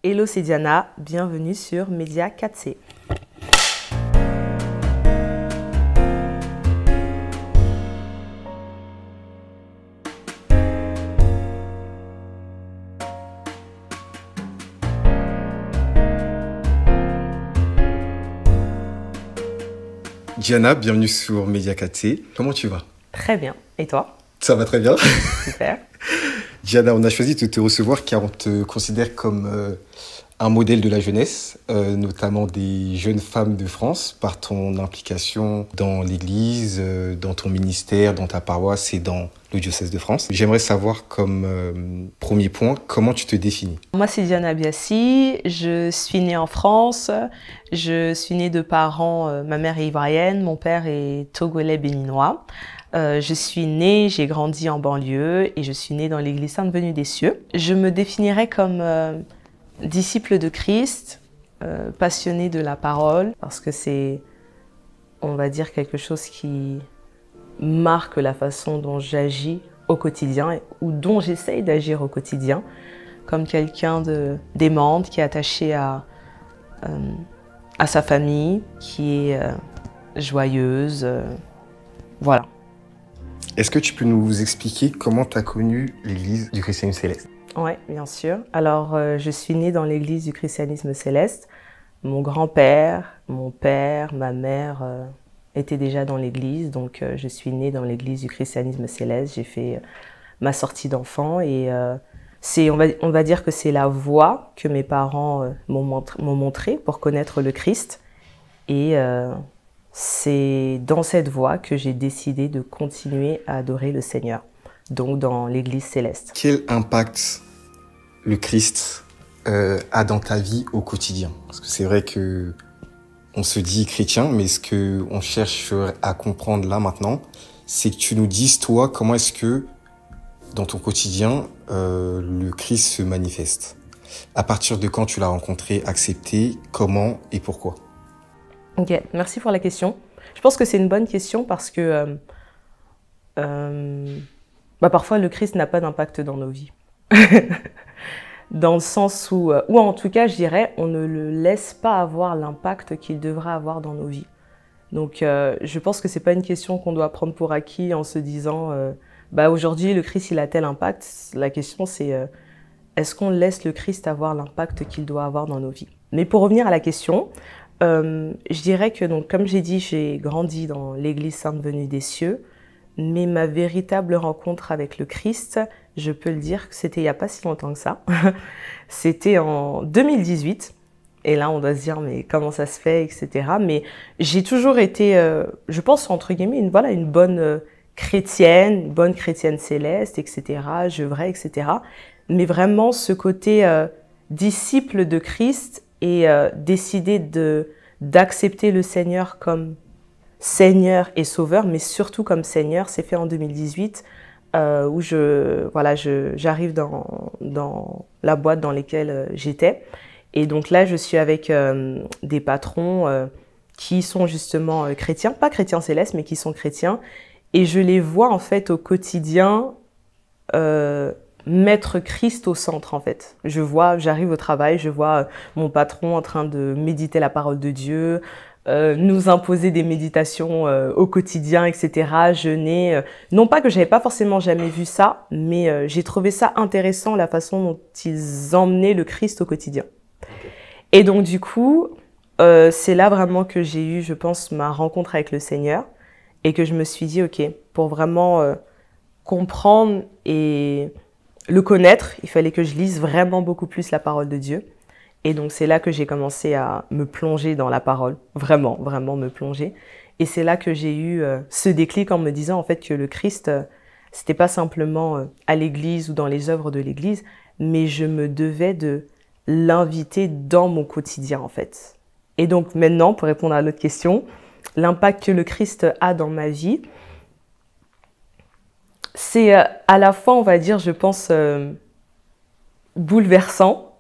Hello, c'est Diana, bienvenue sur Média 4C. Diana, bienvenue sur Média 4C. Comment tu vas? Très bien, et toi? Ça va très bien. Super. Diana, on a choisi de te recevoir car on te considère comme un modèle de la jeunesse, notamment des jeunes femmes de France, par ton implication dans l'Église, dans ton ministère, dans ta paroisse et dans le diocèse de France. J'aimerais savoir comme premier point, comment tu te définis? Moi, c'est Diana Biassi, je suis née en France, je suis née de parents, ma mère est ivoirienne, mon père est togolais béninois. Je suis née, j'ai grandi en banlieue et je suis née dans l'église Sainte-Venue des Cieux. Je me définirais comme disciple de Christ, passionnée de la parole, parce que c'est, on va dire, quelque chose qui marque la façon dont j'agis au quotidien ou dont j'essaye d'agir au quotidien, comme quelqu'un d'aimante qui est attaché à sa famille, qui est joyeuse, voilà. Est-ce que tu peux nous expliquer comment tu as connu l'Église du Christianisme Céleste? Oui, bien sûr. Alors, je suis née dans l'Église du Christianisme Céleste. Mon grand-père, mon père, ma mère étaient déjà dans l'Église, donc je suis née dans l'Église du Christianisme Céleste. J'ai fait ma sortie d'enfant et on va dire que c'est la voie que mes parents m'ont montrée pour connaître le Christ. Et c'est dans cette voie que j'ai décidé de continuer à adorer le Seigneur, donc dans l'Église céleste. Quel impact le Christ a dans ta vie au quotidien? Parce que c'est vrai que on se dit chrétien, mais ce que on cherche à comprendre là maintenant, c'est que tu nous dises, toi, comment est-ce que dans ton quotidien, le Christ se manifeste? À partir de quand tu l'as rencontré, accepté, comment et pourquoi? Ok, merci pour la question. Je pense que c'est une bonne question parce que parfois le Christ n'a pas d'impact dans nos vies. Dans le sens où en tout cas je dirais, on ne le laisse pas avoir l'impact qu'il devrait avoir dans nos vies. Donc je pense que c'est pas une question qu'on doit prendre pour acquis en se disant aujourd'hui le Christ il a tel impact. La question c'est est-ce qu'on laisse le Christ avoir l'impact qu'il doit avoir dans nos vies? Mais pour revenir à la question, je dirais que, donc, comme j'ai dit, j'ai grandi dans l'église Sainte-Venue des Cieux, mais ma véritable rencontre avec le Christ, je peux le dire que c'était il n'y a pas si longtemps que ça. C'était en 2018. Et là, on doit se dire, mais comment ça se fait, etc. Mais j'ai toujours été, je pense, entre guillemets, une bonne chrétienne, une bonne chrétienne céleste, etc., j'œuvrais, etc. Mais vraiment, ce côté disciple de Christ, et décider d'accepter le Seigneur comme Seigneur et Sauveur, mais surtout comme Seigneur, c'est fait en 2018, où j'arrive dans la boîte dans laquelle j'étais. Et donc là, je suis avec des patrons qui sont justement chrétiens, pas chrétiens célestes, mais qui sont chrétiens. Et je les vois en fait au quotidien mettre Christ au centre en fait. J'arrive au travail, je vois mon patron en train de méditer la parole de Dieu, nous imposer des méditations au quotidien, etc. Jeûner. Non pas que j'avais pas forcément jamais vu ça, mais j'ai trouvé ça intéressant la façon dont ils emmenaient le Christ au quotidien. Et donc du coup, c'est là vraiment que j'ai eu, je pense, ma rencontre avec le Seigneur et que je me suis dit, ok, pour vraiment comprendre et le connaître, il fallait que je lise vraiment beaucoup plus la parole de Dieu. Et donc c'est là que j'ai commencé à me plonger dans la parole, vraiment, vraiment me plonger. Et c'est là que j'ai eu ce déclic en me disant en fait que le Christ, c'était pas simplement à l'église ou dans les œuvres de l'église, mais je me devais de l'inviter dans mon quotidien en fait. Et donc maintenant, pour répondre à l'autre question, l'impact que le Christ a dans ma vie, c'est à la fois, on va dire, je pense, bouleversant,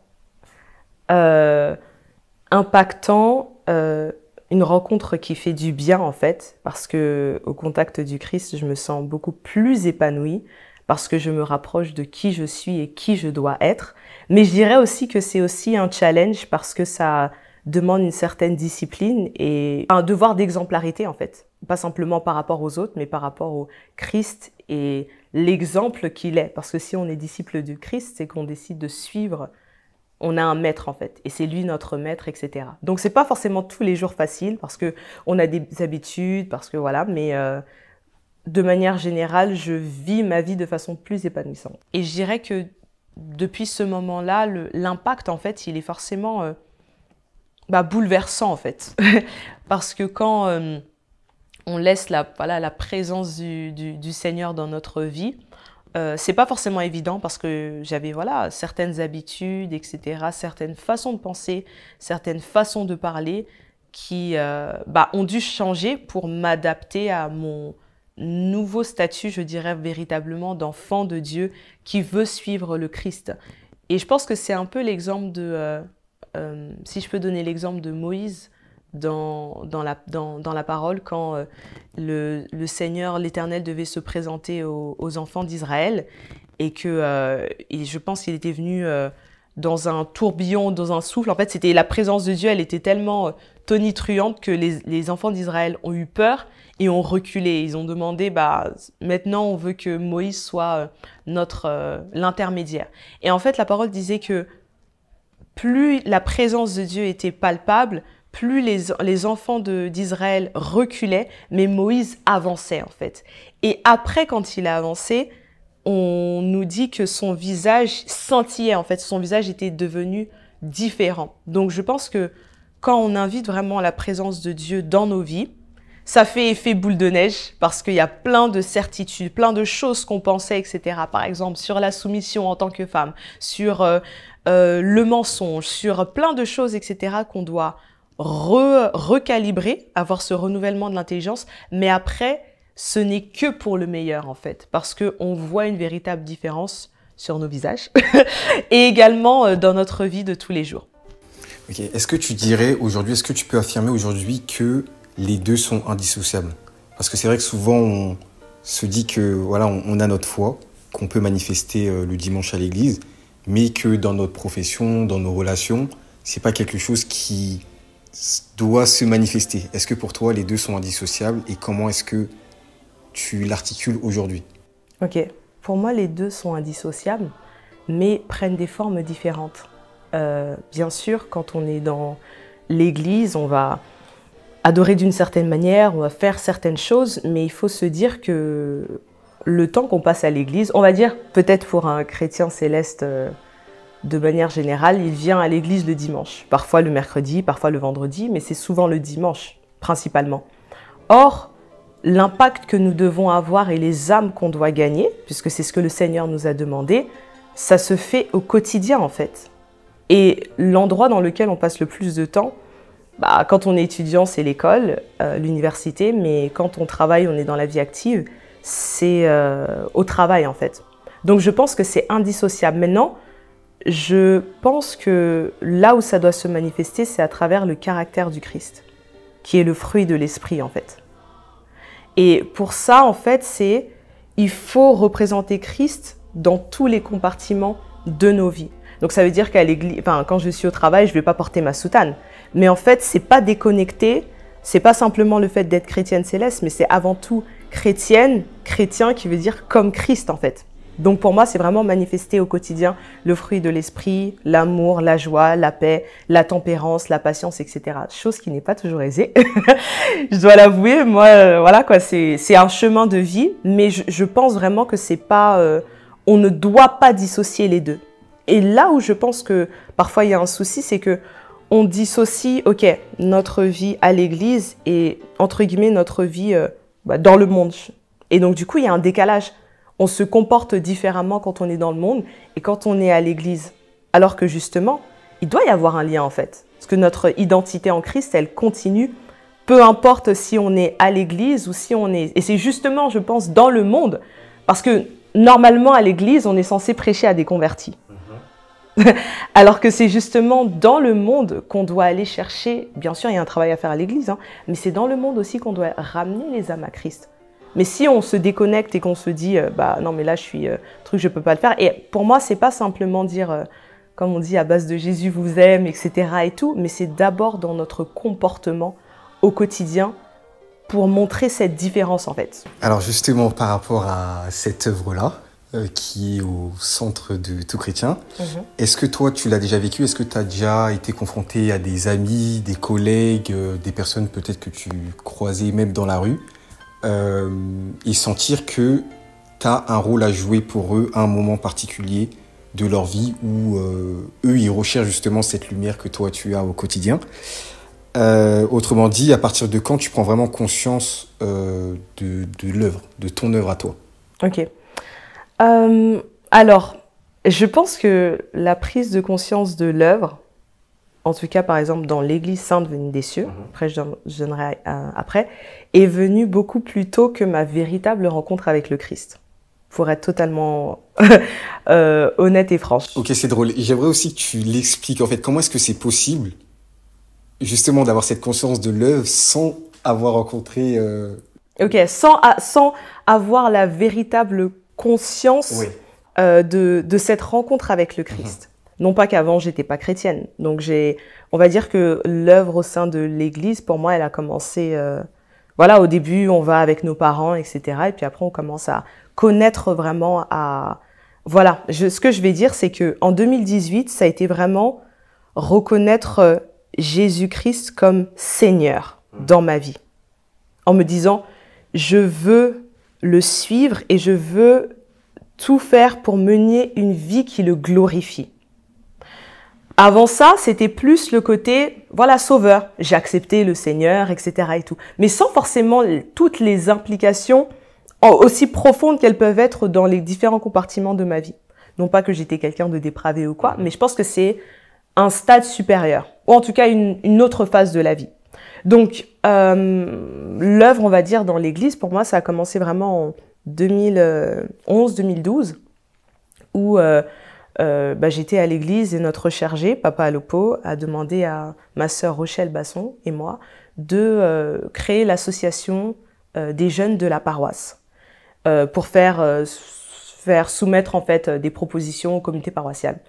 impactant, une rencontre qui fait du bien en fait, parce que au contact du Christ, je me sens beaucoup plus épanouie, parce que je me rapproche de qui je suis et qui je dois être. Mais je dirais aussi que c'est aussi un challenge parce que ça demande une certaine discipline et un devoir d'exemplarité en fait. Pas simplement par rapport aux autres, mais par rapport au Christ et l'exemple qu'il est. Parce que si on est disciple du Christ, c'est qu'on décide de suivre. On a un maître en fait, et c'est lui notre maître, etc. Donc c'est pas forcément tous les jours facile parce que on a des habitudes, parce que voilà, mais de manière générale, je vis ma vie de façon plus épanouissante. Et je dirais que depuis ce moment-là, l'impact en fait, il est forcément bouleversant en fait, parce que quand on laisse la présence du Seigneur dans notre vie. C'est pas forcément évident parce que j'avais certaines habitudes, etc., certaines façons de penser, certaines façons de parler qui ont dû changer pour m'adapter à mon nouveau statut, je dirais véritablement d'enfant de Dieu qui veut suivre le Christ. Et je pense que c'est un peu l'exemple de, si je peux donner l'exemple de Moïse, dans la parole quand le Seigneur, l'Éternel devait se présenter aux enfants d'Israël et je pense qu'il était venu dans un tourbillon, dans un souffle. En fait, c'était la présence de Dieu, elle était tellement tonitruante que les enfants d'Israël ont eu peur et ont reculé. Ils ont demandé, maintenant on veut que Moïse soit l'intermédiaire. Et en fait, la parole disait que plus la présence de Dieu était palpable, plus les enfants d'Israël reculaient, mais Moïse avançait en fait. Et après, quand il a avancé, on nous dit que son visage scintillait, en fait, son visage était devenu différent. Donc je pense que quand on invite vraiment la présence de Dieu dans nos vies, ça fait effet boule de neige parce qu'il y a plein de certitudes, plein de choses qu'on pensait, etc. Par exemple, sur la soumission en tant que femme, sur le mensonge, sur plein de choses, etc. qu'on doit recalibrer, avoir ce renouvellement de l'intelligence, mais après, ce n'est que pour le meilleur en fait, parce qu'on voit une véritable différence sur nos visages et également dans notre vie de tous les jours. Ok. Est-ce que tu dirais aujourd'hui, est-ce que tu peux affirmer aujourd'hui que les deux sont indissociables? Parce que c'est vrai que souvent on se dit que on a notre foi, qu'on peut manifester le dimanche à l'église, mais que dans notre profession, dans nos relations, c'est pas quelque chose qui doit se manifester. Est-ce que pour toi, les deux sont indissociables et comment est-ce que tu l'articules aujourd'hui? Ok, pour moi, les deux sont indissociables, mais prennent des formes différentes. Bien sûr, quand on est dans l'église, on va adorer d'une certaine manière, on va faire certaines choses, mais il faut se dire que le temps qu'on passe à l'église, on va dire peut-être pour un chrétien céleste, de manière générale, il vient à l'église le dimanche. Parfois le mercredi, parfois le vendredi, mais c'est souvent le dimanche, principalement. Or, l'impact que nous devons avoir et les âmes qu'on doit gagner, puisque c'est ce que le Seigneur nous a demandé, ça se fait au quotidien en fait. Et l'endroit dans lequel on passe le plus de temps, quand on est étudiant, c'est l'école, l'université, mais quand on travaille, on est dans la vie active, c'est au travail en fait. Donc je pense que c'est indissociable. Maintenant, je pense que là où ça doit se manifester, c'est à travers le caractère du Christ, qui est le fruit de l'esprit en fait. Et pour ça, en fait, il faut représenter Christ dans tous les compartiments de nos vies. Donc ça veut dire qu'à l'église, quand je suis au travail, je ne vais pas porter ma soutane. Mais en fait, c'est pas déconnecté, c'est pas simplement le fait d'être chrétienne céleste, mais c'est avant tout chrétienne, chrétien qui veut dire comme Christ en fait. Donc pour moi, c'est vraiment manifester au quotidien le fruit de l'esprit, l'amour, la joie, la paix, la tempérance, la patience, etc. Chose qui n'est pas toujours aisée. Je dois l'avouer, moi, c'est un chemin de vie, mais je pense vraiment que c'est pas, on ne doit pas dissocier les deux. Et là où je pense que parfois il y a un souci, c'est que on dissocie, notre vie à l'église et entre guillemets notre vie dans le monde. Et donc du coup, il y a un décalage. On se comporte différemment quand on est dans le monde et quand on est à l'église. Alors que justement, il doit y avoir un lien en fait. Parce que notre identité en Christ, elle continue, peu importe si on est à l'église ou si on est... Et c'est justement, je pense, dans le monde. Parce que normalement, à l'église, on est censé prêcher à des convertis. Alors que c'est justement dans le monde qu'on doit aller chercher... Bien sûr, il y a un travail à faire à l'église, mais c'est dans le monde aussi qu'on doit ramener les âmes à Christ. Mais si on se déconnecte et qu'on se dit, bah non, mais là, je suis truc, je peux pas le faire. Et pour moi, c'est pas simplement dire, comme on dit, à base de Jésus vous aime, etc. et tout, mais c'est d'abord dans notre comportement au quotidien pour montrer cette différence, en fait. Alors justement, par rapport à cette œuvre-là, qui est au centre de tout chrétien, est-ce que toi, tu l'as déjà vécu? Est-ce que tu as déjà été confronté à des amis, des collègues, des personnes peut-être que tu croisais même dans la rue, et sentir que tu as un rôle à jouer pour eux à un moment particulier de leur vie où eux, ils recherchent justement cette lumière que toi, tu as au quotidien? Autrement dit, à partir de quand tu prends vraiment conscience de l'œuvre, de ton œuvre à toi? Ok. Alors, je pense que la prise de conscience de l'œuvre, en tout cas par exemple dans l'Église Sainte venue des cieux, après je donnerai après, est venue beaucoup plus tôt que ma véritable rencontre avec le Christ, pour être totalement honnête et franche. Ok, c'est drôle. J'aimerais aussi que tu l'expliques, en fait, comment est-ce que c'est possible justement d'avoir cette conscience de l'œuvre sans avoir rencontré... Ok, sans avoir la véritable conscience Oui. de cette rencontre avec le Christ. Non pas qu'avant, j'étais pas chrétienne. Donc, on va dire que l'œuvre au sein de l'Église, pour moi, elle a commencé... voilà, au début, on va avec nos parents, etc. Et puis après, on commence à connaître vraiment Voilà, ce que je vais dire, c'est que en 2018, ça a été vraiment reconnaître Jésus-Christ comme Seigneur dans ma vie. En me disant, je veux le suivre et je veux tout faire pour mener une vie qui le glorifie. Avant ça, c'était plus le côté, voilà, sauveur. J'ai accepté le Seigneur, etc. et tout. Mais sans forcément toutes les implications aussi profondes qu'elles peuvent être dans les différents compartiments de ma vie. Non pas que j'étais quelqu'un de dépravé ou quoi, mais je pense que c'est un stade supérieur. Ou en tout cas, une autre phase de la vie. Donc, l'œuvre, on va dire, dans l'Église, pour moi, ça a commencé vraiment en 2011-2012, où j'étais à l'église et notre rechargé, Papa Alopo, a demandé à ma sœur Rochelle Basson et moi de créer l'association des jeunes de la paroisse pour faire soumettre en fait des propositions au comité paroissial.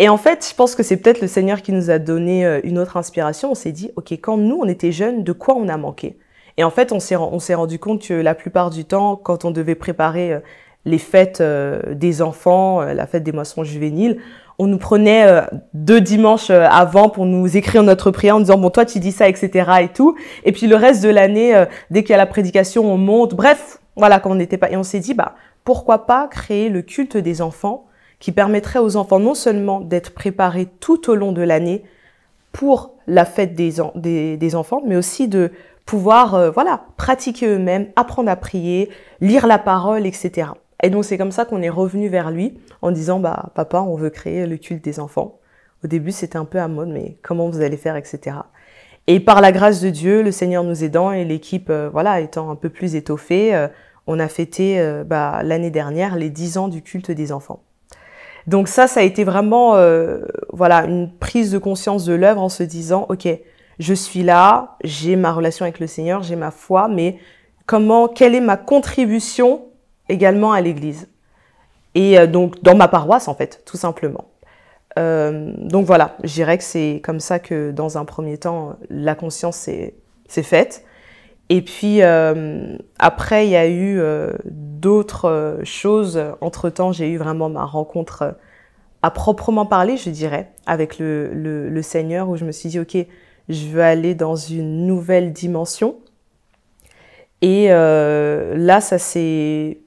Et en fait, je pense que c'est peut-être le Seigneur qui nous a donné une autre inspiration. On s'est dit, ok, quand nous on était jeunes, de quoi on a manqué? Et en fait, on s'est rendu compte que la plupart du temps, quand on devait préparer les fêtes des enfants, la fête des moissons juvéniles, on nous prenait 2 dimanches avant pour nous écrire notre prière en disant bon toi tu dis ça, etc. et tout. Et puis le reste de l'année, dès qu'il y a la prédication, on monte. Bref, voilà, quand on n'était pas. Et on s'est dit pourquoi pas créer le culte des enfants qui permettrait aux enfants non seulement d'être préparés tout au long de l'année pour la fête des enfants, mais aussi de pouvoir pratiquer eux-mêmes, apprendre à prier, lire la parole, etc. Et donc c'est comme ça qu'on est revenu vers lui en disant papa, on veut créer le culte des enfants. Au début c'était un peu à mode, mais comment vous allez faire, etc. Et par la grâce de Dieu, le Seigneur nous aidant et l'équipe étant un peu plus étoffée, on a fêté l'année dernière les 10 ans du culte des enfants. Donc ça a été vraiment une prise de conscience de l'œuvre en se disant ok, je suis là, j'ai ma relation avec le Seigneur, j'ai ma foi, mais quelle est ma contribution également à l'Église et donc dans ma paroisse en fait, tout simplement. Donc voilà, je dirais que c'est comme ça que dans un premier temps la conscience s'est faite. Et puis après il y a eu d'autres choses. Entre-temps, j'ai eu vraiment ma rencontre à proprement parler, je dirais, avec le Seigneur, où je me suis dit ok, je veux aller dans une nouvelle dimension. Et là, ça s'est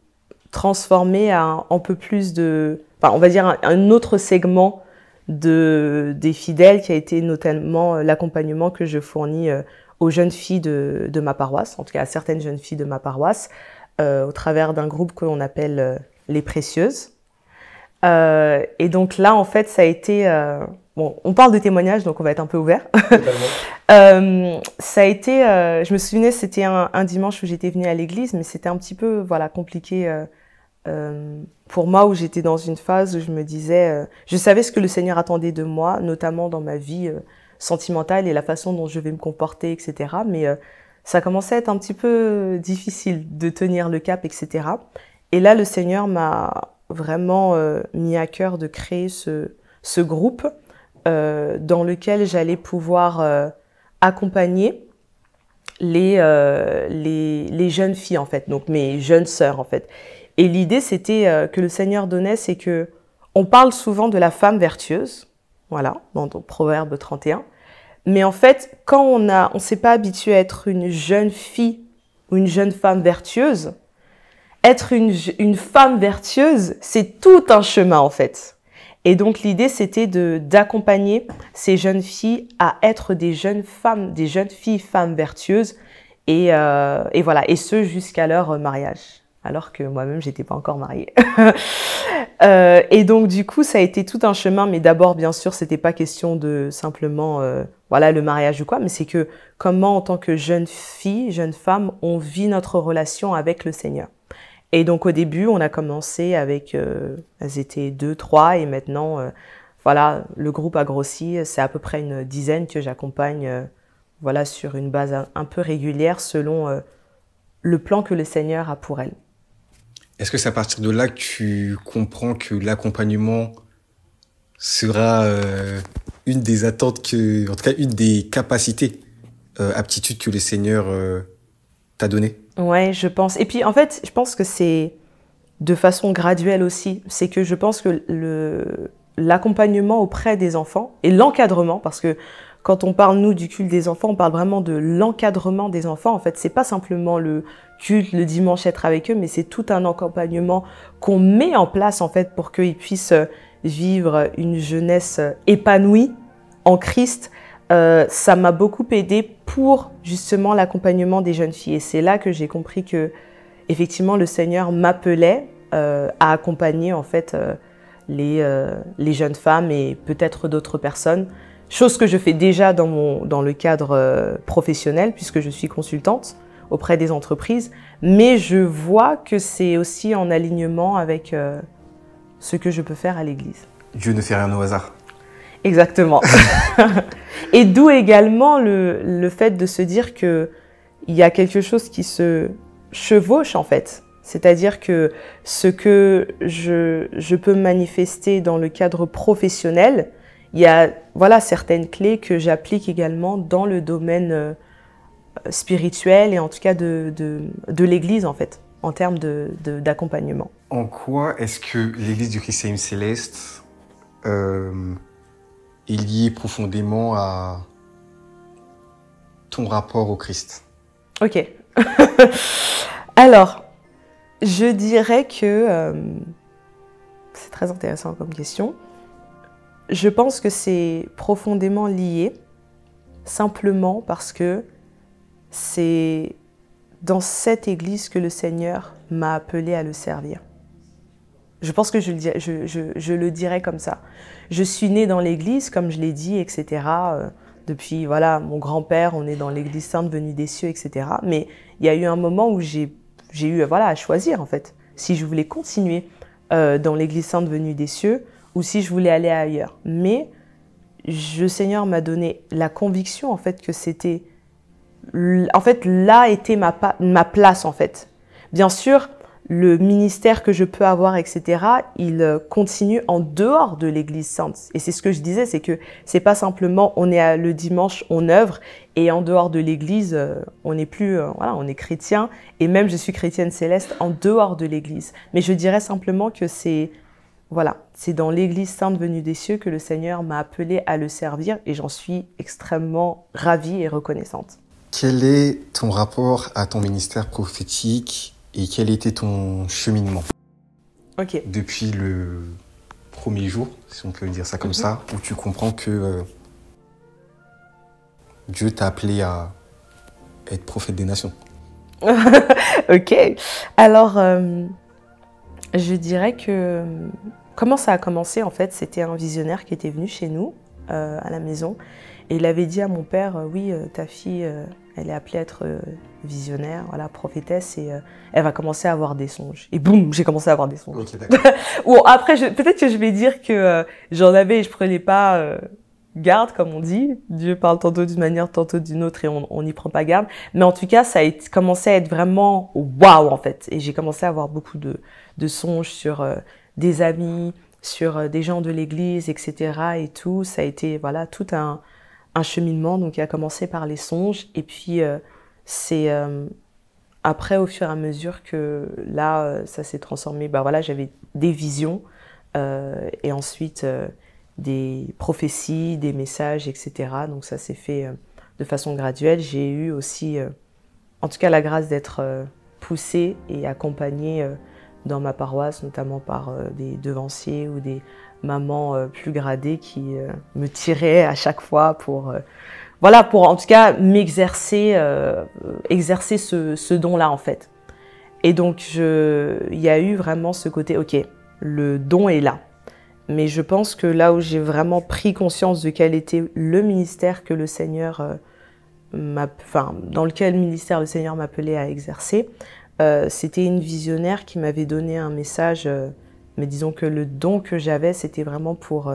transformé à un peu plus on va dire un autre segment des fidèles qui a été notamment l'accompagnement que je fournis aux jeunes filles de ma paroisse, en tout cas à certaines jeunes filles de ma paroisse, au travers d'un groupe qu'on appelle les Précieuses. Et donc là, en fait, ça a été... on parle de témoignages, donc on va être un peu ouvert. Ça a été... je me souvenais, c'était un dimanche où j'étais venue à l'église, mais c'était un petit peu compliqué pour moi, où j'étais dans une phase où je me disais... je savais ce que le Seigneur attendait de moi, notamment dans ma vie sentimentale et la façon dont je vais me comporter, etc. Mais ça commençait à être un petit peu difficile de tenir le cap, etc. Et là, le Seigneur m'a vraiment mis à cœur de créer ce groupe dans lequel j'allais pouvoir accompagner les jeunes filles, en fait, donc mes jeunes sœurs, en fait. Et l'idée, c'était que le Seigneur donnait, c'est que on parle souvent de la femme vertueuse, voilà, dans Proverbe 31. Mais en fait, quand on s'est pas habitué à être une jeune fille ou une jeune femme vertueuse, être une femme vertueuse, c'est tout un chemin, en fait. Et donc, l'idée, c'était d'accompagner ces jeunes filles à être des jeunes filles femmes vertueuses, et voilà, et ce jusqu'à leur mariage, alors que moi-même, j'étais pas encore mariée. Et donc, du coup, ça a été tout un chemin, mais d'abord, bien sûr, c'était pas question de simplement, voilà, le mariage ou quoi, mais c'est que comment, en tant que jeune fille, jeune femme, on vit notre relation avec le Seigneur. Et donc, au début, on a commencé avec, elles étaient 2, 3, et maintenant, voilà, le groupe a grossi. C'est à peu près une dizaine que j'accompagne, voilà, sur une base un peu régulière selon le plan que le Seigneur a pour elles. Est-ce que c'est à partir de là que tu comprends que l'accompagnement sera une des attentes en tout cas, une des capacités, aptitudes que le Seigneur t'a données? Ouais, je pense. Et puis, en fait, je pense que c'est de façon graduelle aussi. C'est que je pense que l'accompagnement auprès des enfants et l'encadrement, parce que quand on parle, nous, du culte des enfants, on parle vraiment de l'encadrement des enfants. En fait, c'est pas simplement le culte, le dimanche, être avec eux, mais c'est tout un accompagnement qu'on met en place, en fait, pour qu'ils puissent vivre une jeunesse épanouie en Christ. Ça m'a beaucoup aidé pour justement l'accompagnement des jeunes filles. Et c'est là que j'ai compris que effectivement le Seigneur m'appelait à accompagner en fait les jeunes femmes et peut-être d'autres personnes. Chose que je fais déjà dans le cadre professionnel puisque je suis consultante auprès des entreprises. Mais je vois que c'est aussi en alignement avec ce que je peux faire à l'église. Dieu ne fait rien au hasard. Exactement. Et d'où également le fait de se dire qu'il y a quelque chose qui se chevauche en fait. C'est-à-dire que ce que je peux manifester dans le cadre professionnel, il y a voilà, certaines clés que j'applique également dans le domaine spirituel et en tout cas de l'Église en fait, en termes d'accompagnement. En quoi est-ce que l'Église du Christ Aime Céleste est lié profondément à ton rapport au Christ? Ok. Alors, je dirais que c'est très intéressant comme question. Je pense que c'est profondément lié, simplement parce que c'est dans cette église que le Seigneur m'a appelé à le servir. Je pense que je le dirais comme ça. Je suis née dans l'église, comme je l'ai dit, etc. Depuis, voilà, mon grand-père, on est dans l'église sainte venue des cieux, etc. Mais il y a eu un moment où j'ai eu, voilà, à choisir, en fait, si je voulais continuer dans l'église sainte venue des cieux ou si je voulais aller ailleurs. Mais le Seigneur m'a donné la conviction, en fait, que c'était... En fait, là était ma place, en fait. Bien sûr, le ministère que je peux avoir, etc., il continue en dehors de l'Église sainte. Et c'est ce que je disais, c'est que c'est pas simplement on est le dimanche, on œuvre, et en dehors de l'Église, on n'est plus, voilà, on est chrétien, et même je suis chrétienne céleste en dehors de l'Église. Mais je dirais simplement que c'est, voilà, c'est dans l'Église sainte venue des cieux que le Seigneur m'a appelée à le servir, et j'en suis extrêmement ravie et reconnaissante. Quel est ton rapport à ton ministère prophétique et quel était ton cheminement depuis le premier jour, si on peut dire ça comme ça, où tu comprends que Dieu t'a appelé à être prophète des nations? Ok. Alors, je dirais que comment ça a commencé, en fait, c'était un visionnaire qui était venu chez nous, à la maison, et il avait dit à mon père, oui, ta fille, elle est appelée à être visionnaire, voilà, prophétesse, et elle va commencer à avoir des songes. Et boum, j'ai commencé à avoir des songes. Ok, d'accord. Bon, après, peut-être que je vais dire que j'en avais et je prenais pas garde, comme on dit. Dieu parle tantôt d'une manière, tantôt d'une autre et on n'y prend pas garde. Mais en tout cas, ça a commencé à être vraiment waouh en fait. Et j'ai commencé à avoir beaucoup de songes sur des amis, sur des gens de l'église, etc. et tout. Ça a été voilà tout un cheminement. Donc, il a commencé par les songes. Et puis, c'est après, au fur et à mesure que là, ça s'est transformé. Bah voilà, j'avais des visions et ensuite des prophéties, des messages, etc. Donc, ça s'est fait de façon graduelle. J'ai eu aussi, en tout cas, la grâce d'être poussée et accompagnée dans ma paroisse, notamment par des devanciers ou des mamans plus gradées qui me tiraient à chaque fois pour, voilà, pour en tout cas m'exercer, exercer ce don-là en fait. Et donc il y a eu vraiment ce côté, ok, le don est là. Mais je pense que là où j'ai vraiment pris conscience de quel était le ministère que le Seigneur, dans lequel ministère le Seigneur m'appelait à exercer, c'était une visionnaire qui m'avait donné un message, mais disons que le don que j'avais, c'était vraiment pour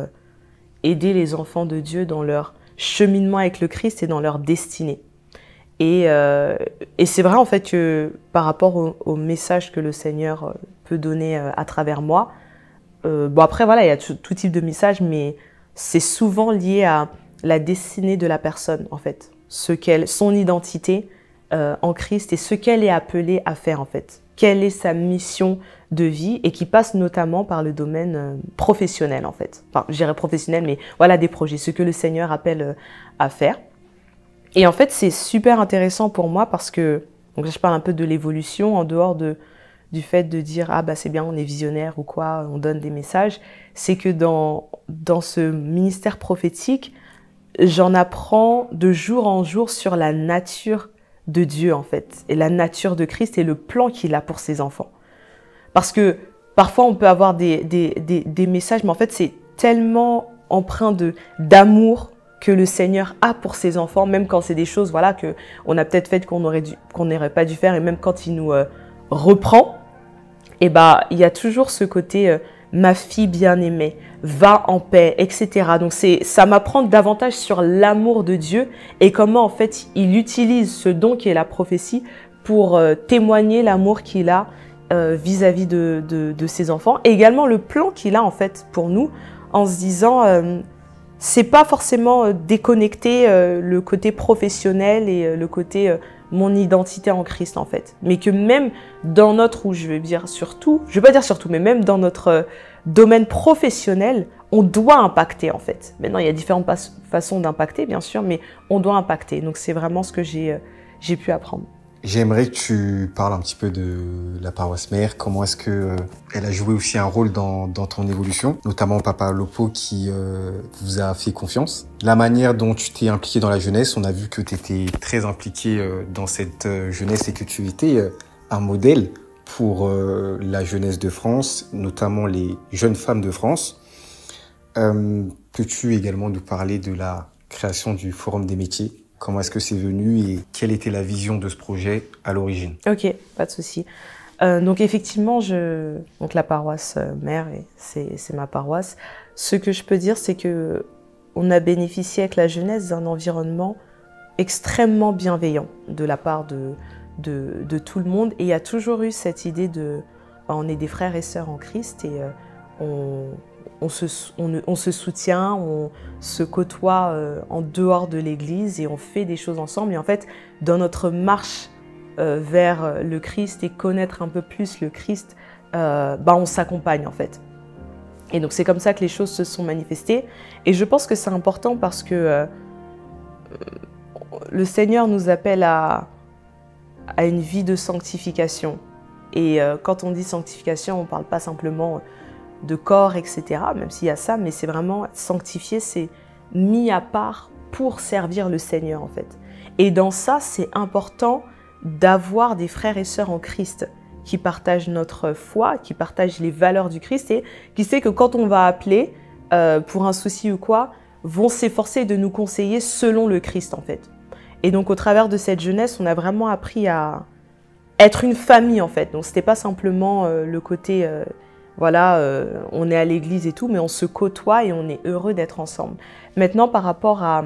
aider les enfants de Dieu dans leur cheminement avec le Christ et dans leur destinée. Et c'est vrai en fait que par rapport au message que le Seigneur peut donner à travers moi, bon après voilà, il y a tout type de message, mais c'est souvent lié à la destinée de la personne en fait, son identité, en Christ et ce qu'elle est appelée à faire en fait. Quelle est sa mission de vie et qui passe notamment par le domaine professionnel en fait. Enfin, je dirais professionnel, mais voilà des projets, ce que le Seigneur appelle à faire. Et en fait, c'est super intéressant pour moi parce que, donc là, je parle un peu de l'évolution en dehors du fait de dire ah bah c'est bien, on est visionnaire ou quoi, on donne des messages. C'est que dans ce ministère prophétique, j'en apprends de jour en jour sur la nature de Dieu en fait, et la nature de Christ et le plan qu'il a pour ses enfants. Parce que parfois on peut avoir des messages, mais en fait c'est tellement empreint d'amour que le Seigneur a pour ses enfants, même quand c'est des choses voilà, qu'on a peut-être faites qu'on n'aurait pas dû faire, et même quand il nous reprend, et bah, il y a toujours ce côté ma fille bien-aimée, va en paix, etc. Donc ça m'apprend davantage sur l'amour de Dieu et comment en fait il utilise ce don qui est la prophétie pour témoigner l'amour qu'il a vis-à-vis de ses enfants. Et également le plan qu'il a en fait pour nous en se disant c'est pas forcément déconnecter le côté professionnel et le côté mon identité en Christ en fait. Mais que même dans notre, ou je vais dire surtout, je vais pas dire surtout, mais même dans notre domaine professionnel, on doit impacter en fait. Maintenant, il y a différentes façons d'impacter bien sûr, mais on doit impacter. Donc c'est vraiment ce que j'ai pu apprendre. J'aimerais que tu parles un petit peu de la paroisse mère. Comment est-ce que elle a joué aussi un rôle dans ton évolution, notamment Papa Lopo qui vous a fait confiance. La manière dont tu t'es impliqué dans la jeunesse, on a vu que tu étais très impliqué dans cette jeunesse et que tu étais un modèle pour la jeunesse de France, notamment les jeunes femmes de France. Peux-tu également nous parler de la création du Forum des métiers ? Comment est-ce que c'est venu et quelle était la vision de ce projet à l'origine? Ok, pas de souci. Donc effectivement, donc la paroisse mère, c'est ma paroisse. Ce que je peux dire, c'est que on a bénéficié avec la jeunesse d'un environnement extrêmement bienveillant de la part de tout le monde. Et il y a toujours eu cette idée on est des frères et sœurs en Christ et on se soutient, on se côtoie en dehors de l'église et on fait des choses ensemble. Et en fait, dans notre marche vers le Christ et connaître un peu plus le Christ, on s'accompagne en fait. Et donc c'est comme ça que les choses se sont manifestées. Et je pense que c'est important parce que le Seigneur nous appelle à une vie de sanctification. Et quand on dit sanctification, on ne parle pas simplement de corps, etc., même s'il y a ça, mais c'est vraiment sanctifié, c'est mis à part pour servir le Seigneur en fait. Et dans ça, c'est important d'avoir des frères et sœurs en Christ qui partagent notre foi, qui partagent les valeurs du Christ et qui sait que quand on va appeler pour un souci ou quoi, vont s'efforcer de nous conseiller selon le Christ en fait. Et donc au travers de cette jeunesse, on a vraiment appris à être une famille en fait. Donc c'était pas simplement le côté voilà, on est à l'église et tout, mais on se côtoie et on est heureux d'être ensemble. Maintenant, par rapport à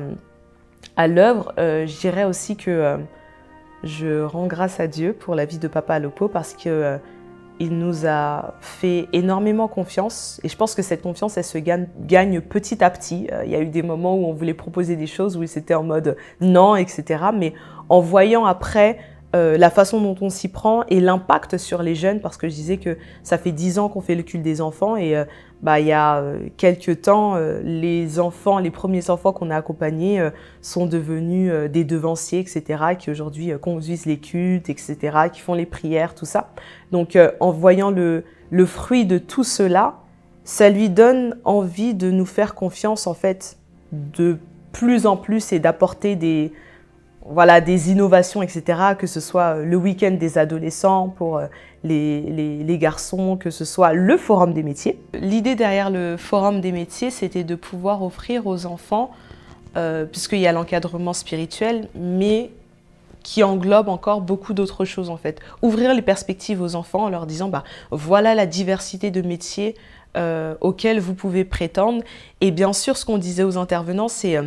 l'œuvre, je dirais aussi que je rends grâce à Dieu pour la vie de Papa Alopo parce que il nous a fait énormément confiance et je pense que cette confiance, elle se gagne petit à petit. Il y a eu des moments où on voulait proposer des choses où c'était en mode non, etc. Mais en voyant après la façon dont on s'y prend et l'impact sur les jeunes, parce que je disais que ça fait 10 ans qu'on fait le culte des enfants et il y a quelques temps, les premiers enfants qu'on a accompagnés sont devenus des devanciers, etc., qui aujourd'hui conduisent les cultes, etc., qui font les prières, tout ça. Donc en voyant le fruit de tout cela, ça lui donne envie de nous faire confiance en fait de plus en plus et d'apporter des innovations, etc., que ce soit le week-end des adolescents pour les garçons, que ce soit le forum des métiers. L'idée derrière le forum des métiers, c'était de pouvoir offrir aux enfants, puisqu'il y a l'encadrement spirituel, mais qui englobe encore beaucoup d'autres choses en fait. Ouvrir les perspectives aux enfants en leur disant voilà la diversité de métiers auxquels vous pouvez prétendre. Et bien sûr, ce qu'on disait aux intervenants, c'est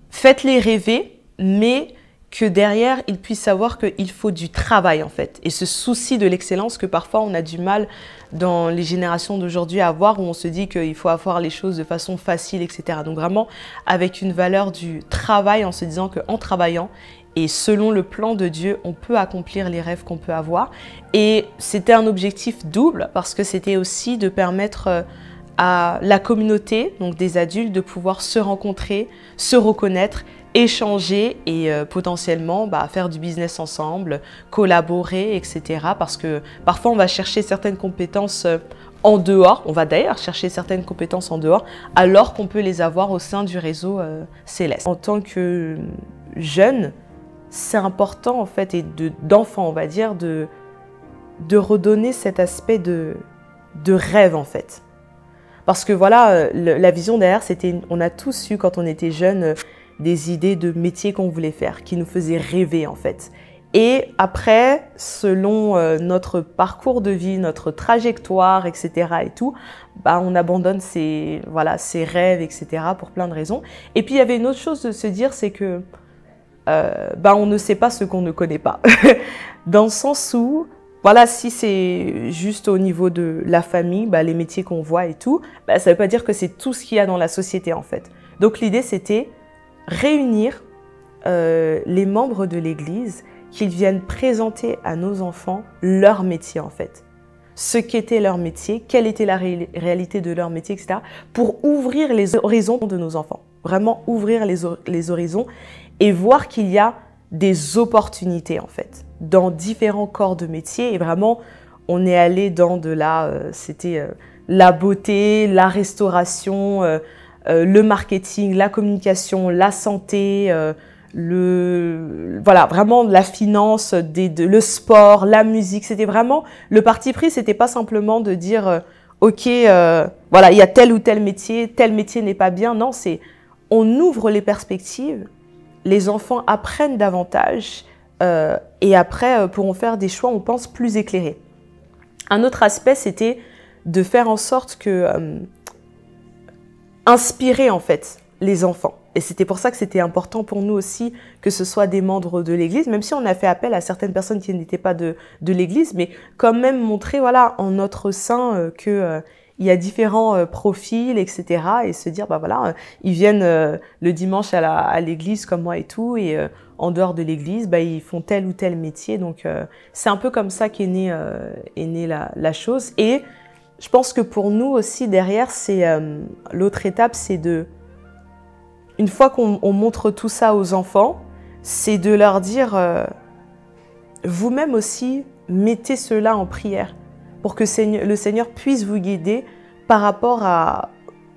faites-les rêver, mais que derrière, ils puissent savoir qu'il faut du travail en fait. Et ce souci de l'excellence que parfois on a du mal dans les générations d'aujourd'hui à avoir, où on se dit qu'il faut avoir les choses de façon facile, etc. Donc vraiment avec une valeur du travail, en se disant qu'en travaillant et selon le plan de Dieu, on peut accomplir les rêves qu'on peut avoir. Et c'était un objectif double parce que c'était aussi de permettre à la communauté, donc des adultes, de pouvoir se rencontrer, se reconnaître, échanger et potentiellement faire du business ensemble, collaborer, etc. Parce que parfois on va chercher certaines compétences en dehors, on va d'ailleurs chercher certaines compétences en dehors, alors qu'on peut les avoir au sein du réseau Céleste. En tant que jeune, c'est important en fait, et d'enfant on va dire, de redonner cet aspect de rêve en fait. Parce que voilà, la vision derrière, c'était, on a tous eu quand on était jeunes des idées de métiers qu'on voulait faire, qui nous faisaient rêver en fait. Et après, selon notre parcours de vie, notre trajectoire, etc. et tout, on abandonne ces rêves, etc. pour plein de raisons. Et puis il y avait une autre chose de se dire, c'est que on ne sait pas ce qu'on ne connaît pas. Dans le sens où, voilà, si c'est juste au niveau de la famille, les métiers qu'on voit et tout, ça ne veut pas dire que c'est tout ce qu'il y a dans la société en fait. Donc l'idée c'était réunir les membres de l'Église, qu'ils viennent présenter à nos enfants leur métier en fait. Ce qu'était leur métier, quelle était la réalité de leur métier, etc. pour ouvrir les horizons de nos enfants. Vraiment ouvrir les horizons et voir qu'il y a des opportunités en fait, dans différents corps de métier. Et vraiment, on est allé dans la beauté, la restauration, le marketing, la communication, la santé, vraiment la finance, le sport, la musique. C'était vraiment, le parti pris, c'était pas simplement de dire ok, il y a tel ou tel métier n'est pas bien. Non, c'est on ouvre les perspectives, les enfants apprennent davantage et après pourront faire des choix, on pense, plus éclairés. Un autre aspect, c'était de faire en sorte que inspirer en fait les enfants. Et c'était pour ça que c'était important pour nous aussi que ce soit des membres de l'Église, même si on a fait appel à certaines personnes qui n'étaient pas de l'Église, mais quand même montrer en notre sein que il y a différents profils, etc. Et se dire, ils viennent le dimanche à l'église comme moi et tout, et en dehors de l'église, ils font tel ou tel métier. Donc, c'est un peu comme ça qu'est née la chose. Et je pense que pour nous aussi, derrière, c'est l'autre étape, c'est une fois qu'on montre tout ça aux enfants, c'est de leur dire, vous-même aussi, mettez cela en prière, pour que le Seigneur puisse vous guider par rapport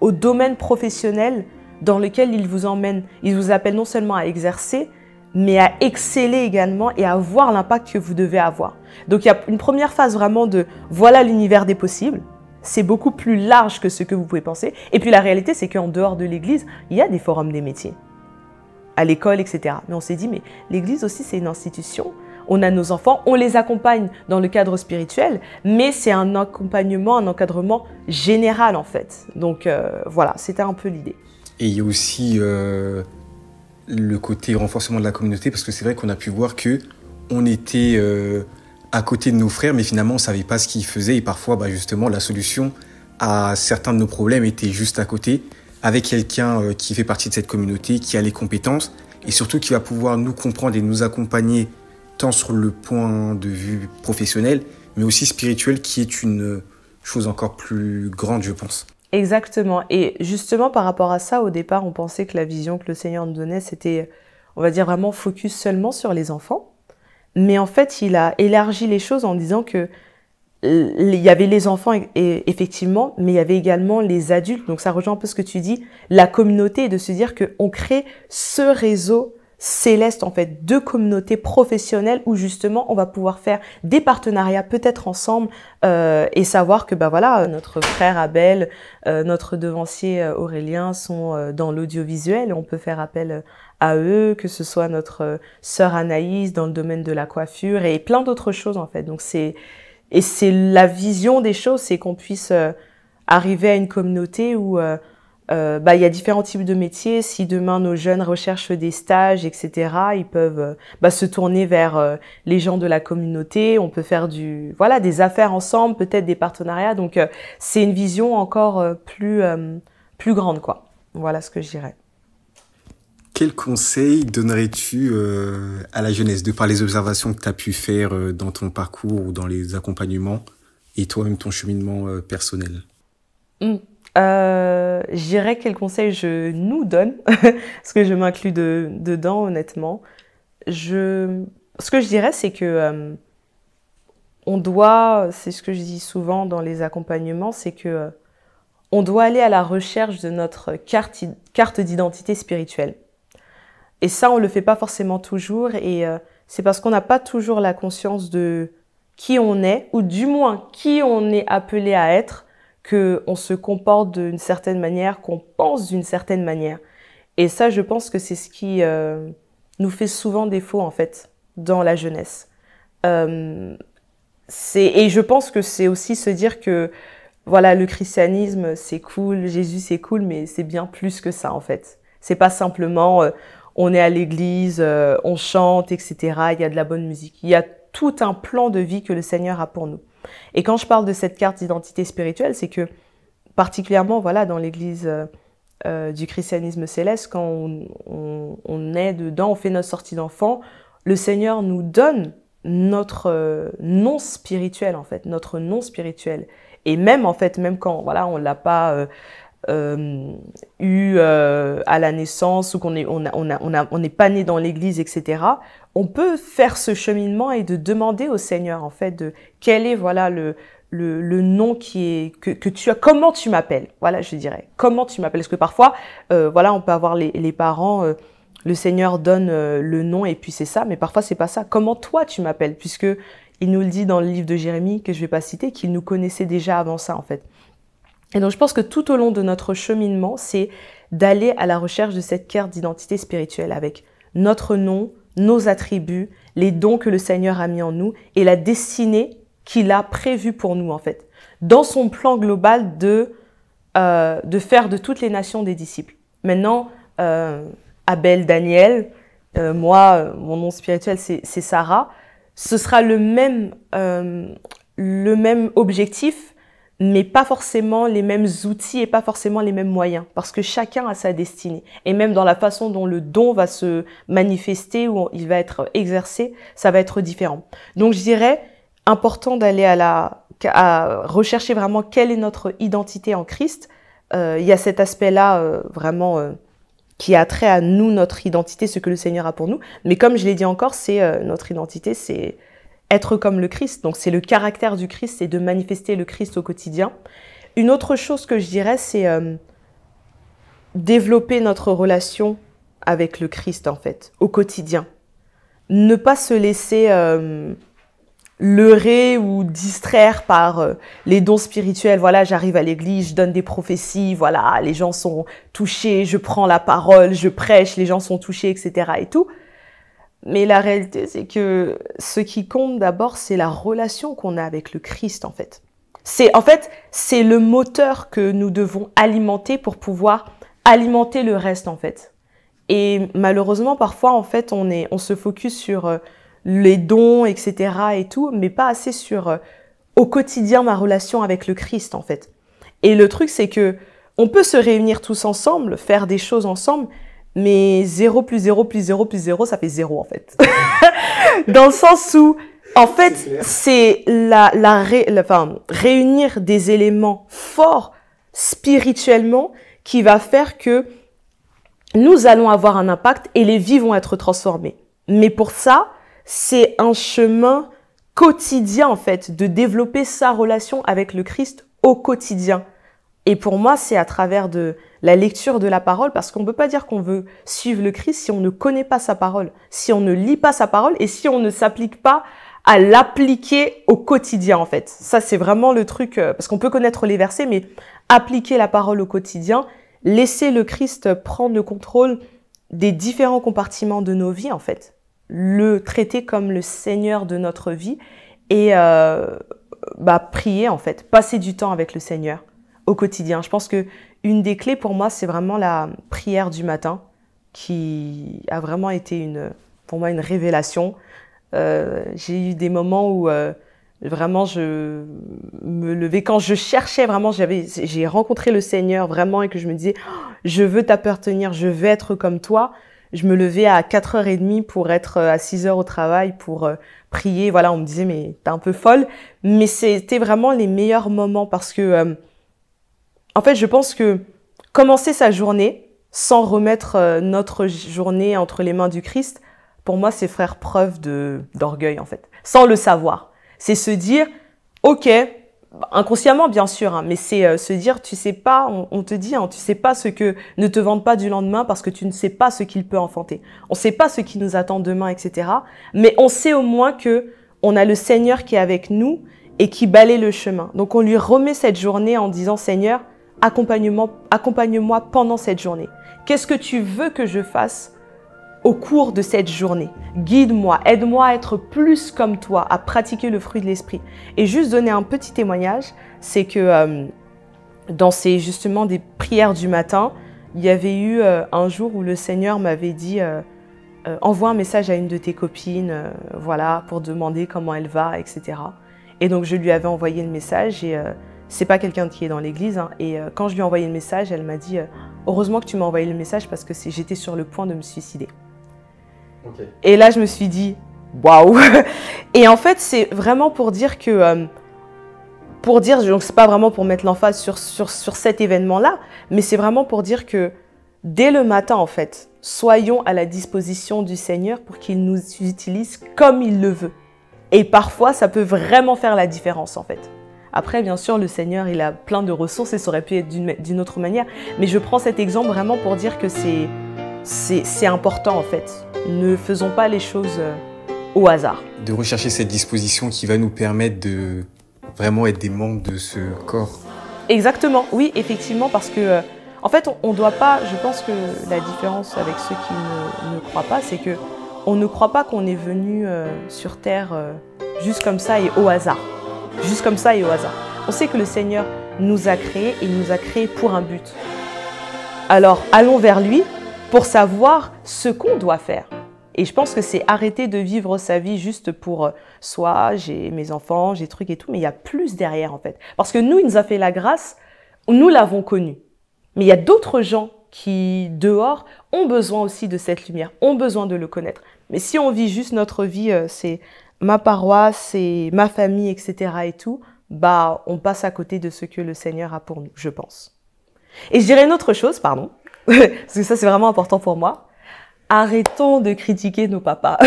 au domaine professionnel dans lequel il vous emmène. Il vous appelle non seulement à exercer, mais à exceller également et à avoir l'impact que vous devez avoir. Donc il y a une première phase vraiment de voilà l'univers des possibles. C'est beaucoup plus large que ce que vous pouvez penser. Et puis la réalité, c'est qu'en dehors de l'église, il y a des forums des métiers, à l'école, etc. Mais on s'est dit, mais l'église aussi, c'est une institution. on a nos enfants, on les accompagne dans le cadre spirituel, mais c'est un accompagnement, un encadrement général en fait. Donc voilà, c'était un peu l'idée. Et il y a aussi le côté renforcement de la communauté, parce que c'est vrai qu'on a pu voir que on était à côté de nos frères, mais finalement on savait pas ce qu'ils faisaient, et parfois justement la solution à certains de nos problèmes était juste à côté, avec quelqu'un qui fait partie de cette communauté, qui a les compétences, et surtout qui va pouvoir nous comprendre et nous accompagner tant sur le point de vue professionnel, mais aussi spirituel, qui est une chose encore plus grande, je pense. Exactement. Et justement, par rapport à ça, au départ, on pensait que la vision que le Seigneur nous donnait, c'était, on va dire, vraiment focus seulement sur les enfants. Mais en fait, il a élargi les choses en disant que il y avait les enfants, effectivement, mais il y avait également les adultes. Donc ça rejoint un peu ce que tu dis, la communauté, et de se dire qu'on crée ce réseau céleste, en fait, de communautés professionnelles où justement on va pouvoir faire des partenariats peut-être ensemble et savoir que voilà, notre frère Abel, notre devancier Aurélien sont dans l'audiovisuel et on peut faire appel à eux, que ce soit notre sœur Anaïs dans le domaine de la coiffure et plein d'autres choses en fait. Donc c'est la vision des choses, c'est qu'on puisse arriver à une communauté où il y a différents types de métiers. Si demain nos jeunes recherchent des stages, etc., ils peuvent se tourner vers les gens de la communauté. On peut faire des affaires ensemble, peut-être des partenariats. Donc c'est une vision encore plus grande, quoi. Voilà ce que je dirais. Quel conseil donnerais-tu à la jeunesse, de par les observations que tu as pu faire dans ton parcours ou dans les accompagnements et toi-même ton cheminement personnel? Je dirais quel conseil je nous donne, parce que je m'inclus dedans, honnêtement. Ce que je dirais, c'est que c'est ce que je dis souvent dans les accompagnements, c'est que on doit aller à la recherche de notre carte d'identité spirituelle. Et ça, on le fait pas forcément toujours, et c'est parce qu'on n'a pas toujours la conscience de qui on est, ou du moins qui on est appelé à être, qu'on se comporte d'une certaine manière, qu'on pense d'une certaine manière. Et ça, je pense que c'est ce qui nous fait souvent défaut, en fait, dans la jeunesse. Et je pense que c'est aussi se dire que, voilà, le christianisme, c'est cool, Jésus, c'est cool, mais c'est bien plus que ça, en fait. C'est pas simplement, on est à l'église, on chante, etc., il y a de la bonne musique. Il y a tout un plan de vie que le Seigneur a pour nous. Et quand je parle de cette carte d'identité spirituelle, c'est que particulièrement voilà, dans l'église du christianisme céleste, quand on est dedans, on fait notre sortie d'enfant, le Seigneur nous donne notre nom spirituel, en fait, notre nom spirituel. Et même, en fait, même quand voilà, on ne l'a pas eu à la naissance ou qu'on n'est pas né dans l'église, etc., on peut faire ce cheminement et de demander au Seigneur, en fait, de quel est voilà le nom que tu as, comment tu m'appelles, voilà, je dirais, comment tu m'appelles, parce que parfois, voilà, on peut avoir les parents, le Seigneur donne le nom et puis c'est ça, mais parfois c'est pas ça. Comment toi tu m'appelles, puisque il nous le dit dans le livre de Jérémie que je vais pas citer, qu'il nous connaissait déjà avant ça, en fait. Et donc je pense que tout au long de notre cheminement, c'est d'aller à la recherche de cette carte d'identité spirituelle avec notre nom, nos attributs, les dons que le Seigneur a mis en nous et la destinée qu'il a prévue pour nous, en fait, dans son plan global de faire de toutes les nations des disciples. Maintenant, Abel, Daniel, moi, mon nom spirituel, c'est Sarah. Ce sera le même objectif, mais pas forcément les mêmes outils et pas forcément les mêmes moyens, parce que chacun a sa destinée. Et même dans la façon dont le don va se manifester ou il va être exercé, ça va être différent. Donc je dirais, important d'aller à rechercher vraiment quelle est notre identité en Christ. Il y a cet aspect-là vraiment qui a trait à nous, notre identité, ce que le Seigneur a pour nous. Mais comme je l'ai dit encore, c'est notre identité, c'est être comme le Christ. Donc c'est le caractère du Christ, c'est de manifester le Christ au quotidien. Une autre chose que je dirais, c'est développer notre relation avec le Christ, en fait, au quotidien. Ne pas se laisser leurrer ou distraire par les dons spirituels. Voilà, j'arrive à l'église, je donne des prophéties, voilà, les gens sont touchés, je prends la parole, je prêche, les gens sont touchés, etc. et tout. Mais la réalité, c'est que ce qui compte d'abord, c'est la relation qu'on a avec le Christ, en fait. C'est le moteur que nous devons alimenter pour pouvoir alimenter le reste, en fait. Et malheureusement, parfois, en fait, on se focus sur les dons, etc. et tout, mais pas assez sur au quotidien ma relation avec le Christ, en fait. Et le truc, c'est que on peut se réunir tous ensemble, faire des choses ensemble, mais 0 plus 0 plus 0 plus 0, ça fait 0, en fait. Dans le sens où, en fait, c'est réunir des éléments forts spirituellement qui va faire que nous allons avoir un impact et les vies vont être transformées. Mais pour ça, c'est un chemin quotidien, en fait, de développer sa relation avec le Christ au quotidien. Et pour moi, c'est à travers de la lecture de la parole, parce qu'on ne peut pas dire qu'on veut suivre le Christ si on ne connaît pas sa parole, si on ne lit pas sa parole et si on ne s'applique pas à l'appliquer au quotidien, en fait. Ça, c'est vraiment le truc, parce qu'on peut connaître les versets, mais appliquer la parole au quotidien, laisser le Christ prendre le contrôle des différents compartiments de nos vies, en fait. Le traiter comme le Seigneur de notre vie et prier, en fait. Passer du temps avec le Seigneur au quotidien. Je pense que une des clés pour moi, c'est vraiment la prière du matin qui a vraiment été pour moi une révélation. J'ai eu des moments où vraiment je me levais quand je cherchais vraiment, j'ai rencontré le Seigneur vraiment et que je me disais oh, je veux t'appartenir, je veux être comme toi. Je me levais à 4h30 pour être à 6h au travail pour prier. Voilà, on me disait mais t'es un peu folle, mais c'était vraiment les meilleurs moments parce que en fait, je pense que commencer sa journée sans remettre notre journée entre les mains du Christ, pour moi, c'est faire preuve d'orgueil, en fait, sans le savoir. C'est se dire, ok, inconsciemment, bien sûr, hein, mais c'est se dire, tu sais pas, on te dit, hein, tu sais pas ce que ne te vante pas du lendemain parce que tu ne sais pas ce qu'il peut enfanter. On sait pas ce qui nous attend demain, etc. Mais on sait au moins que on a le Seigneur qui est avec nous et qui balaye le chemin. Donc, on lui remet cette journée en disant, Seigneur, accompagne-moi pendant cette journée. Qu'est-ce que tu veux que je fasse au cours de cette journée? Guide-moi, aide-moi à être plus comme toi, à pratiquer le fruit de l'esprit. Et juste donner un petit témoignage, c'est que dans ces justement des prières du matin, il y avait eu un jour où le Seigneur m'avait dit envoie un message à une de tes copines, voilà, pour demander comment elle va, etc. Et donc je lui avais envoyé le message et c'est pas quelqu'un qui est dans l'église, hein, et quand je lui ai envoyé le message, elle m'a dit heureusement que tu m'as envoyé le message parce que j'étais sur le point de me suicider. Okay. Et là, je me suis dit waouh. Et en fait, c'est vraiment pour dire que donc c'est pas vraiment pour mettre l'emphase sur cet événement-là, mais c'est vraiment pour dire que dès le matin, en fait, soyons à la disposition du Seigneur pour qu'il nous utilise comme il le veut. Et parfois, ça peut vraiment faire la différence, en fait. Après, bien sûr, le Seigneur, il a plein de ressources et ça aurait pu être d'une autre manière. Mais je prends cet exemple vraiment pour dire que c'est important, en fait. Ne faisons pas les choses au hasard. De rechercher cette disposition qui va nous permettre de vraiment être des membres de ce corps. Exactement, oui, effectivement, parce que, en fait, on ne doit pas, je pense que la différence avec ceux qui ne croient pas, c'est que on ne croit pas qu'on est venu sur Terre juste comme ça et au hasard. Juste comme ça et au hasard. On sait que le Seigneur nous a créés et il nous a créés pour un but. Alors, allons vers lui pour savoir ce qu'on doit faire. Et je pense que c'est arrêter de vivre sa vie juste pour soi, j'ai mes enfants, j'ai trucs et tout, mais il y a plus derrière en fait. Parce que nous, il nous a fait la grâce, nous l'avons connu. Mais il y a d'autres gens qui, dehors, ont besoin aussi de cette lumière, ont besoin de le connaître. Mais si on vit juste notre vie, c'est ma paroisse, c'est ma famille, etc. et tout, bah, on passe à côté de ce que le Seigneur a pour nous, je pense. Et je dirais une autre chose, pardon, parce que ça c'est vraiment important pour moi. Arrêtons de critiquer nos papas.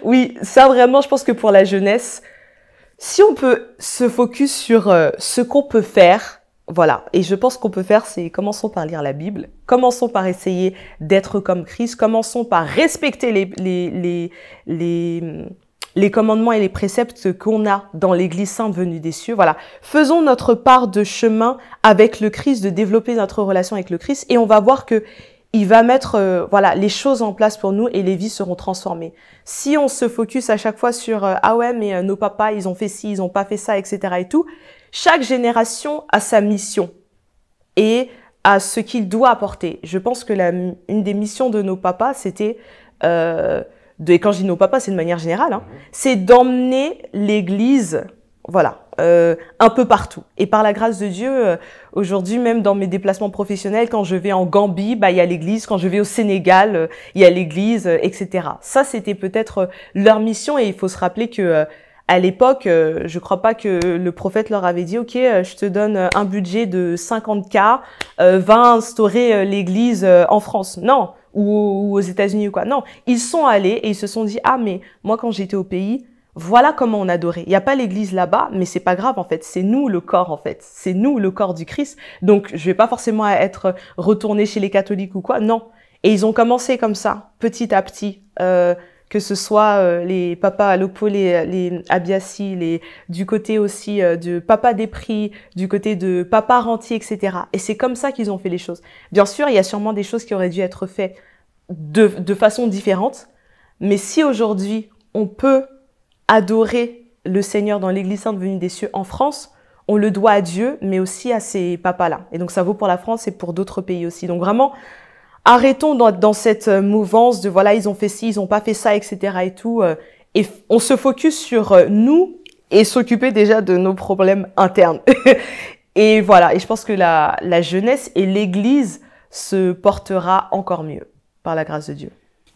Oui, ça vraiment, je pense que pour la jeunesse, si on peut se focus sur ce qu'on peut faire, voilà. Et je pense qu'on peut faire, c'est commençons par lire la Bible, commençons par essayer d'être comme Christ, commençons par respecter les commandements et les préceptes qu'on a dans l'Église sainte venue des cieux. Voilà. Faisons notre part de chemin avec le Christ, de développer notre relation avec le Christ, et on va voir que il va mettre voilà, les choses en place pour nous et les vies seront transformées. Si on se focus à chaque fois sur ah ouais, mais nos papas, ils ont fait ci, ils ont pas fait ça, etc. et tout, chaque génération a sa mission et à ce qu'il doit apporter. Je pense que une des missions de nos papas, c'était, et quand je dis nos papas, c'est de manière générale, hein, c'est d'emmener l'Église, voilà, un peu partout. Et par la grâce de Dieu, aujourd'hui, même dans mes déplacements professionnels, quand je vais en Gambie, bah, il y a l'Église. Quand je vais au Sénégal, il y a l'Église, etc. Ça, c'était peut-être leur mission. Et il faut se rappeler que à l'époque, je crois pas que le prophète leur avait dit, OK, je te donne un budget de 50K, va instaurer l'Église en France. Non, ou aux États-Unis ou quoi. Non, ils sont allés et ils se sont dit, ah, mais moi, quand j'étais au pays, voilà comment on adorait. Il n'y a pas l'église là-bas, mais c'est pas grave en fait. C'est nous le corps en fait. C'est nous le corps du Christ. Donc je vais pas forcément être retourné chez les catholiques ou quoi. Non. Et ils ont commencé comme ça, petit à petit. Que ce soit les papas Alopo, les Abiassi, du côté aussi de Papa Despris, du côté de Papa Rentier, etc. Et c'est comme ça qu'ils ont fait les choses. Bien sûr, il y a sûrement des choses qui auraient dû être faites de façon différente. Mais si aujourd'hui on peut adorer le Seigneur dans l'Église Sainte venue des cieux en France, on le doit à Dieu, mais aussi à ces papas-là. Et donc ça vaut pour la France et pour d'autres pays aussi. Donc vraiment, arrêtons dans cette mouvance de voilà, ils ont fait ci, ils ont pas fait ça, etc. et tout. Et on se focus sur nous et s'occuper déjà de nos problèmes internes. Et voilà, et je pense que la jeunesse et l'Église se portera encore mieux par la grâce de Dieu.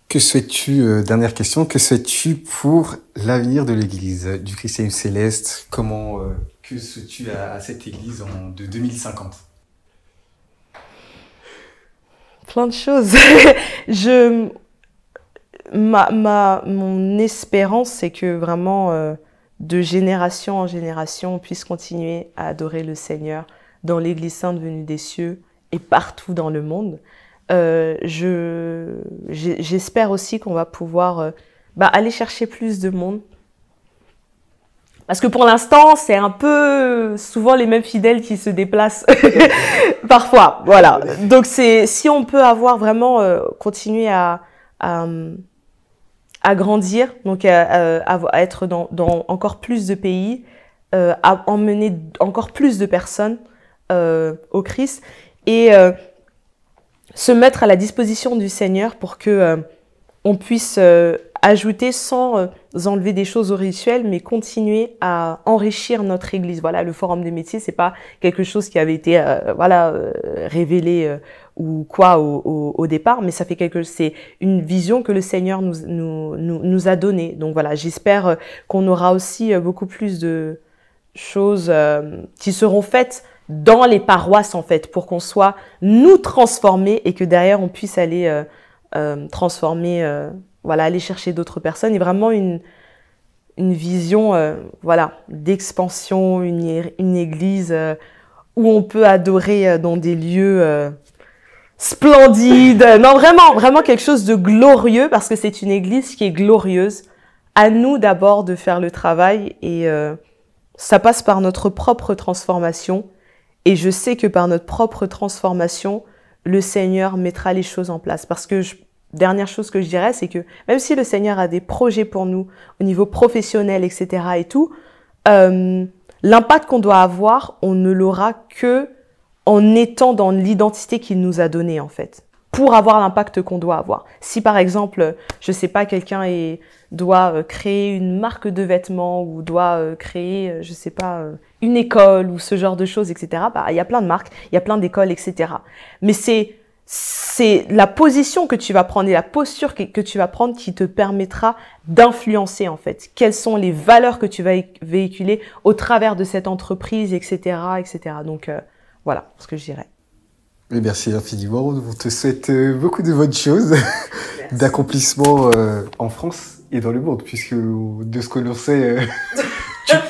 Que souhaites-tu, dernière question, que souhaites-tu pour l'avenir de l'Église du Christ céleste? Comment, que souhaites-tu à cette Église de 2050? Plein de choses. Mon espérance, c'est que vraiment, de génération en génération, on puisse continuer à adorer le Seigneur dans l'Église sainte venue des cieux et partout dans le monde. J'espère aussi qu'on va pouvoir aller chercher plus de monde. Parce que pour l'instant, c'est un peu souvent les mêmes fidèles qui se déplacent parfois. Voilà. Donc si on peut avoir vraiment continuer à grandir, donc à être dans encore plus de pays, à emmener encore plus de personnes au Christ et se mettre à la disposition du Seigneur pour que on puisse ajouter sans enlever des choses au rituel, mais continuer à enrichir notre Église. Voilà, le Forum des métiers, c'est pas quelque chose qui avait été révélé ou quoi au départ, mais ça fait c'est une vision que le Seigneur nous a donnée. Donc voilà, j'espère qu'on aura aussi beaucoup plus de choses qui seront faites dans les paroisses en fait, pour qu'on soit nous transformés et que derrière on puisse aller transformer, aller chercher d'autres personnes et vraiment une vision d'expansion, une église où on peut adorer dans des lieux splendides. Non, vraiment quelque chose de glorieux parce que c'est une église qui est glorieuse. À nous d'abord de faire le travail et ça passe par notre propre transformation. Et je sais que par notre propre transformation, le Seigneur mettra les choses en place. Parce que, dernière chose que je dirais, c'est que même si le Seigneur a des projets pour nous, au niveau professionnel, etc. et tout, l'impact qu'on doit avoir, on ne l'aura que en étant dans l'identité qu'il nous a donnée, en fait, pour avoir l'impact qu'on doit avoir. Si, par exemple, je sais pas, quelqu'un doit créer une marque de vêtements ou doit créer, je sais pas, une école ou ce genre de choses, etc. Il y a plein de marques, il y a plein d'écoles, etc. Mais c'est la position que tu vas prendre et la posture que tu vas prendre qui te permettra d'influencer, en fait. Quelles sont les valeurs que tu vas véhiculer au travers de cette entreprise, etc., etc. Donc, voilà ce que je dirais. Oui, merci infiniment. On te souhaite beaucoup de bonnes choses, d'accomplissements en France et dans le monde, puisque de ce que l'on sait,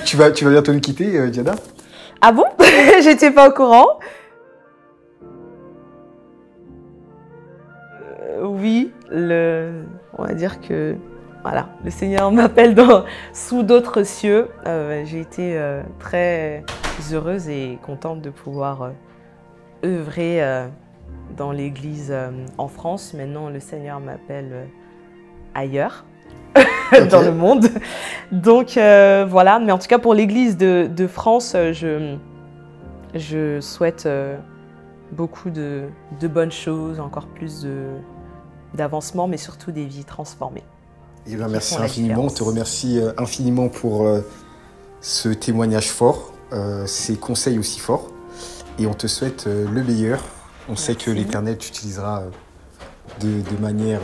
tu vas bientôt nous quitter, Diana. Ah bon? J'étais pas au courant. Oui, on va dire que voilà, le Seigneur m'appelle sous d'autres cieux. J'ai été très heureuse et contente de pouvoir œuvrer dans l'église en France. Maintenant, le Seigneur m'appelle ailleurs, dans le monde. Donc voilà, mais en tout cas pour l'église de France, je souhaite beaucoup de bonnes choses, encore plus d'avancement, mais surtout des vies transformées. Et bien, merci infiniment, on te remercie infiniment pour ce témoignage fort, ces conseils aussi forts, et on te souhaite le meilleur. On sait que l'Éternel t'utilisera de manière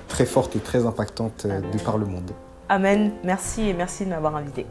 très forte et très impactante de par le monde. Amen, merci et merci de m'avoir invité.